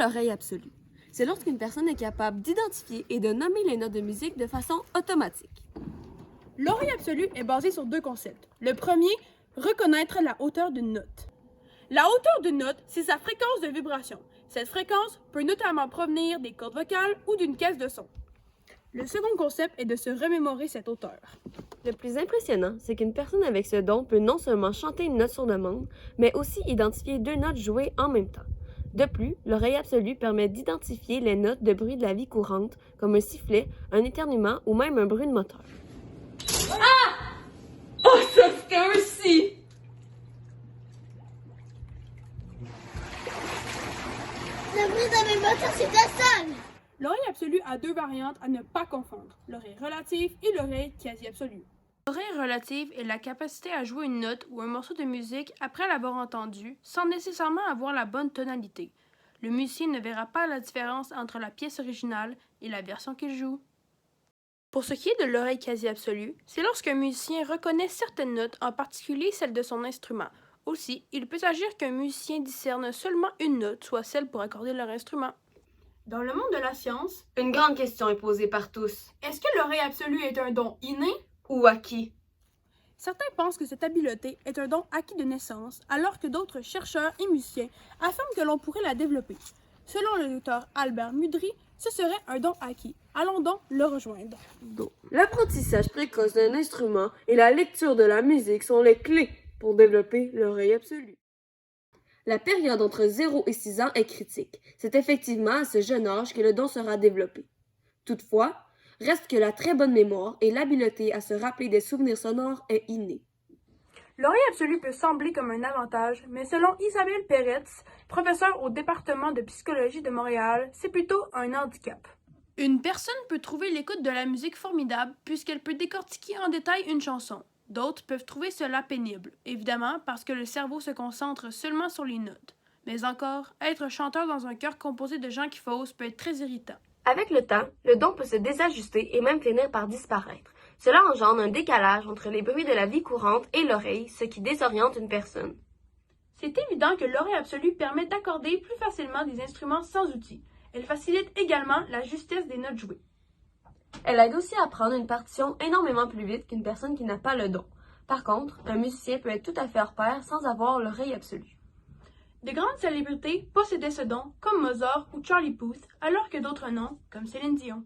l'oreille absolue? C'est lorsqu'une personne est capable d'identifier et de nommer les notes de musique de façon automatique. L'oreille absolue est basée sur deux concepts. Le premier, reconnaître la hauteur d'une note. La hauteur d'une note, c'est sa fréquence de vibration. Cette fréquence peut notamment provenir des cordes vocales ou d'une caisse de son. Le second concept est de se remémorer cette hauteur. Le plus impressionnant, c'est qu'une personne avec ce don peut non seulement chanter une note sur demande, mais aussi identifier deux notes jouées en même temps. De plus, l'oreille absolue permet d'identifier les notes de bruit de la vie courante, comme un sifflet, un éternuement ou même un bruit de moteur. Ah! Oh, ça fait aussi! Le bruit de mes moteurs, c'est de sol! L'oreille absolue a deux variantes à ne pas confondre, l'oreille relative et l'oreille quasi-absolue. L'oreille relative est la capacité à jouer une note ou un morceau de musique après l'avoir entendu, sans nécessairement avoir la bonne tonalité. Le musicien ne verra pas la différence entre la pièce originale et la version qu'il joue. Pour ce qui est de l'oreille quasi-absolue, c'est lorsqu'un musicien reconnaît certaines notes, en particulier celles de son instrument. Aussi, il peut s'agir qu'un musicien discerne seulement une note, soit celle pour accorder leur instrument. Dans le monde de la science, Une grande question est posée par tous. est-ce que l'oreille absolue est un don inné? Ou acquis? Certains pensent que cette habileté est un don acquis de naissance, alors que d'autres chercheurs et musiciens affirment que l'on pourrait la développer. Selon le docteur Albert Mudry, ce serait un don acquis. Allons donc le rejoindre. L'apprentissage précoce d'un instrument et la lecture de la musique sont les clés pour développer l'oreille absolue. La période entre 0 et 6 ans est critique. C'est effectivement à ce jeune âge que le don sera développé. Toutefois, reste que la très bonne mémoire et l'habileté à se rappeler des souvenirs sonores est innée. L'oreille absolue peut sembler comme un avantage, mais selon Isabelle Peretz, professeure au département de psychologie de Montréal, c'est plutôt un handicap. Une personne peut trouver l'écoute de la musique formidable puisqu'elle peut décortiquer en détail une chanson. D'autres peuvent trouver cela pénible, évidemment parce que le cerveau se concentre seulement sur les notes. Mais encore, être chanteur dans un chœur composé de gens qui faussent peut être très irritant. Avec le temps, le don peut se désajuster et même finir par disparaître. Cela engendre un décalage entre les bruits de la vie courante et l'oreille, ce qui désoriente une personne. C'est évident que l'oreille absolue permet d'accorder plus facilement des instruments sans outils. Elle facilite également la justesse des notes jouées. Elle aide aussi à apprendre une partition énormément plus vite qu'une personne qui n'a pas le don. Par contre, un musicien peut être tout à fait hors pair sans avoir l'oreille absolue. De grandes célébrités possédaient ce don, comme Mozart ou Charlie Puth, alors que d'autres non, comme Céline Dion.